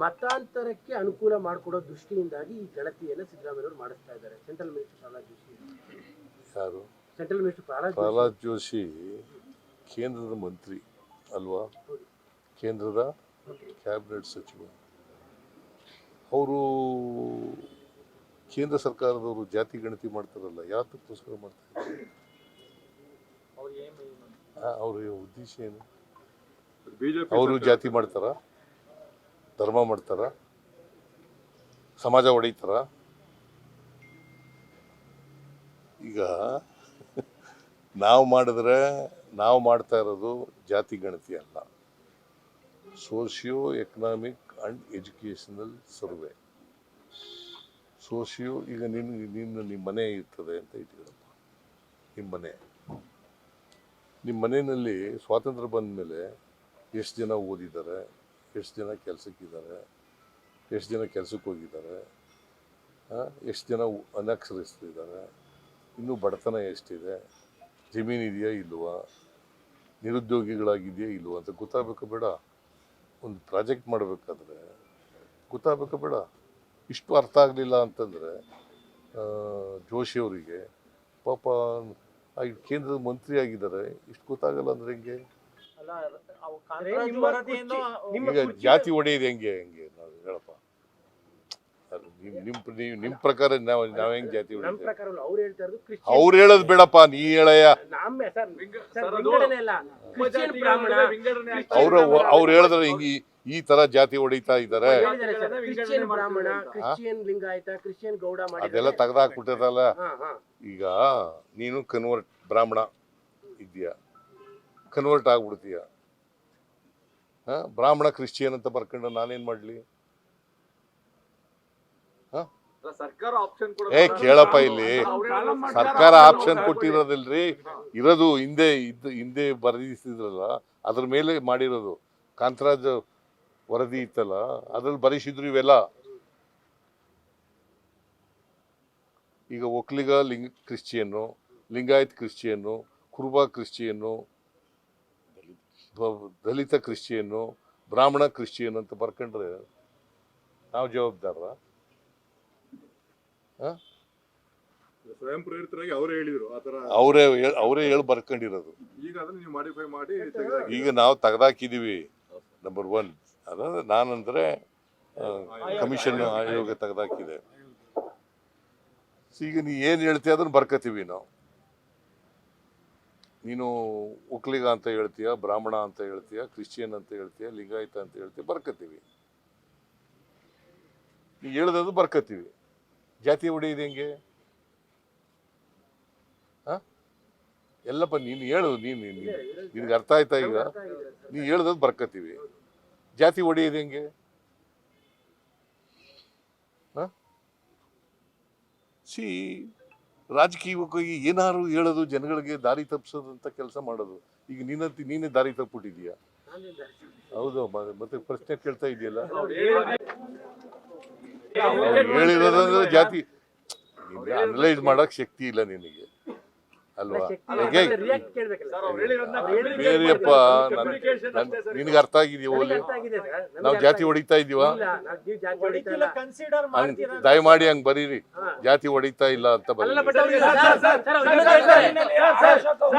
ಮತಾಂತರಕ್ಕೆ ಅನುಕೂಲ ಮಾಡಿಕೊಡೋ ದೃಷ್ಟಿಯಿಂದಾಗಿ ಈ ಗಣತಿಯನ್ನು ಸಿದ್ದರಾಮಯ್ಯ ಮಾಡಿಸ್ತಾ ಇದ್ದಾರೆ. ಸೆಂಟ್ರಲ್ ಮಿನಿಸ್ಟರ್ ಪ್ರಹ್ಲಾದ್ ಜೋಶಿ ಯಾರು? ಸೆಂಟ್ರಲ್ ಮಿನಿಸ್ಟರ್ ಪ್ರಹ್ಲಾದ್ ಜೋಶಿ ಕೇಂದ್ರದ ಮಂತ್ರಿ ಅಲ್ವಾ, ಕೇಂದ್ರದ ಕ್ಯಾಬಿನೆಟ್ ಸಚಿವ. ಅವರು ಕೇಂದ್ರ ಸರ್ಕಾರದವರು ಜಾತಿ ಗಣತಿ ಮಾಡ್ತಾರಲ್ಲ, ಯಾತಕ್ಕೋಸ್ಕರ ಮಾಡ್ತಾರೆ? ಅವ್ರ ಉದ್ದೇಶ ಏನು? ಅವರು ಜಾತಿ ಮಾಡ್ತಾರ, ಧರ್ಮ ಮಾಡ್ತಾರ, ಸಮಾಜ ಹೊಡಿತಾರ? ಈಗ ನಾವು ಮಾಡಿದ್ರೆ ನಾವು ಮಾಡ್ತಾ ಇರೋದು ಜಾತಿ ಗಣತಿ ಅಲ್ಲ, socio economic and educational survey. Socio, ಈಗ ನಿಮ್ಮ ಮನೆ ಇರ್ತದೆ ಅಂತ ಇಟ್ಕೊಳ್ಳಪ್ಪ. ನಿಮ್ಮ ಮನೆಯಲ್ಲಿ ಸ್ವಾತಂತ್ರ್ಯ ಬಂದ ಮೇಲೆ ಎಷ್ಟು ಜನ ಓದಿದ್ದಾರೆ, ಎಷ್ಟು ಜನ ಕೆಲಸಕ್ಕಿದ್ದಾರೆ, ಎಷ್ಟು ಜನ ಕೆಲಸಕ್ಕೆ ಹೋಗಿದ್ದಾರೆ, ಎಷ್ಟು ಜನ ಅನಕ್ಷರಸ್ಥರಿದ್ದಾರೆ, ಇನ್ನೂ ಬಡತನ ಎಷ್ಟಿದೆ, ಜಮೀನು ಇದೆಯಾ ಇಲ್ವಾ, ನಿರುದ್ಯೋಗಿಗಳಾಗಿದೆಯಾ ಇಲ್ವಾ ಅಂತ ಗೊತ್ತಾಗಬೇಕು ಬೇಡ? ಒಂದು ಪ್ರಾಜೆಕ್ಟ್ ಮಾಡಬೇಕಾದ್ರೆ ಗೊತ್ತಾಗಬೇಕು ಬೇಡ? ಇಷ್ಟು ಅರ್ಥ ಆಗಲಿಲ್ಲ ಅಂತಂದರೆ ಜೋಶಿಯವರಿಗೆ ಪಾಪ ಕೇಂದ್ರದ ಮಂತ್ರಿ ಆಗಿದ್ದಾರೆ, ಇಷ್ಟು ಗೊತ್ತಾಗಲ್ಲ ಅಂದ್ರೆ ಹೆಂಗೆ? ಈಗ ಜಾತಿ ಹೊಡೆಯೋದು ಹೆಂಗೆ ನಾವು ಹೇಳಪ್ಪ? ನಿಮ್ ಪ್ರಕಾರ ನಾವ್ ಹೆಂಗ್ ಜಾತಿ ಹೊಡೆಯೋದು? ಅವ್ರು ಹೇಳೋದು ಬೇಡಪ್ಪ, ನೀ ಹೇಳಯ್ಯ. ಅವ್ರು ಹೇಳಿದ್ರೆ ಹಿಂಗೆ ಈ ತರ ಜಾತಿ ಹೊಡಿತಾ ಇದ್ದಾರೆ, ಅದೆಲ್ಲ ತೆಗ್ದಾಕ್ಬಿಟ್ಟಿರಲ್ಲ. ಈಗ ನೀನು ಕನ್ವರ್ಟ್ ಬ್ರಾಹ್ಮಣ ಇದೆಯಾ, ಕನ್ವರ್ಟ್ ಆಗ್ಬಿಡ್ತೀಯ, ಬ್ರಾಹ್ಮಣ ಕ್ರಿಶ್ಚಿಯನ್ ಅಂತ ಬರ್ಕೊಂಡು ನಾನೇನ್ ಮಾಡ್ಲಿ? ಕೇಳಪ್ಪ, ಇಲ್ಲಿ ಸರ್ಕಾರ ಆಪ್ಷನ್ ಕೊಟ್ಟಿರೋದಿಲ್ರಿ, ಇರೋದು ಹಿಂದೆ ಬರೆದಿಸಿದ್ರಲ್ಲ, ಅದ್ರ ಮೇಲೆ ಮಾಡಿರೋದು. ಕಾಂತರಾಜ್ ವರದಿ ಇತ್ತಲ್ಲ, ಅದ್ರಲ್ಲಿ ಬರೆಸಿದ್ರು ಇವೆಲ್ಲ. ಈಗ ಒಕ್ಕಲಿಗ ಕ್ರಿಶ್ಚಿಯನ್ನು, ಲಿಂಗಾಯತ್ ಕ್ರಿಶ್ಚಿಯನ್ನು, ಕುರುಬ ಕ್ರಿಶ್ಚಿಯನ್ನು, ದಲಿತ ಕ್ರಿಶ್ಚಿಯನ್ನು, ಬ್ರಾಹ್ಮಣ ಕ್ರಿಶ್ಚಿಯನ್ ಅಂತ ಬರ್ಕೊಂಡ್ರೆ ನಾವು ಜವಾಬ್ದಾರ? ಸ್ವಯಂ ಪ್ರೇರಿತರಾಗಿ ಅವರೇ ಹೇಳಿದ್ರು, ಅವರೇ ಹೇಳಿ ಬರ್ಕೊಂಡಿರೋದು. ಈಗ ಅದನ್ನ ನೀವು ಮಾಡಿಫೈ ಮಾಡಿ ಈಗ ನಾವು ತೆಗ್ದಾಕಿದೀವಿ. ನಂಬರ್ 1 ಅದಂದ್ರೆ ನಾನಂದ್ರೆ ಕಮಿಷನ್ ಆಯೋಗ ತೆಗ್ದಾಕಿದೆ. ಈಗ ನೀ ಏನ್ ಹೇಳ್ತೀಯ ಅದನ್ನ ಬರ್ಕತೀವಿ ನಾವು. ನೀನು ಒಕ್ಕಲಿಗ ಅಂತ ಹೇಳ್ತೀಯ, ಬ್ರಾಹ್ಮಣ ಅಂತ ಹೇಳ್ತೀಯ, ಕ್ರಿಶ್ಚಿಯನ್ ಅಂತ ಹೇಳ್ತೀಯ, ಲಿಂಗಾಯತ ಅಂತ ಹೇಳ್ತೀಯ, ಬರ್ಕತೀವಿ. ನೀ ಹೇಳ್ದದು ಬರ್ಕತೀವಿ. ಜಾತಿ ಹೊಡೆಯೋದು ಹೆಂಗೆ? ಎಲ್ಲಪ್ಪ ನೀನು ಹೇಳು, ನಿನ್ಗೆ ಅರ್ಥ ಆಯ್ತಾ? ಈಗ ನೀ ಹೇಳ್ದದು ಬರ್ಕತೀವಿ, ಜಾತಿ ಹೊಡೆಯೋದು ಹೆಂಗೆ? ರಾಜಕೀಯವಾಗಿ ಏನಾರು ಹೇಳೋದು, ಜನಗಳಿಗೆ ದಾರಿ ತಪ್ಪಿಸೋದಂತ ಕೆಲಸ ಮಾಡೋದು. ಈಗ ನೀನೇ ದಾರಿ ತಪ್ಪಿಬಿಟ್ಟಿದೀಯ. ಹೌದು, ಮತ್ತೆ ಪ್ರಶ್ನೆ ಕೇಳ್ತಾ ಇದೆಯಲ್ಲ. ಹೇಳಿರೋದಂದ್ರೆ ಜಾತಿ ಅನಲೈಸ್ ಮಾಡಕ್ ಶಕ್ತಿ ಇಲ್ಲ ನಿನಗೆ ಅಲ್ವಾ? ಬೇರೆಯಪ್ಪ, ನಿನಗೆ ಅರ್ಥ ಆಗಿದೆಯಾ? ಹೋಲಿ ನಾವು ಜಾತಿ ಹೊಡಿತಾ ಇದೀವ? ದಯಮಾಡಿ ಹಂಗ್ ಬರೀರಿ, ಜಾತಿ ಹೊಡಿತಾ ಇಲ್ಲ ಅಂತ ಬರೀರಿ.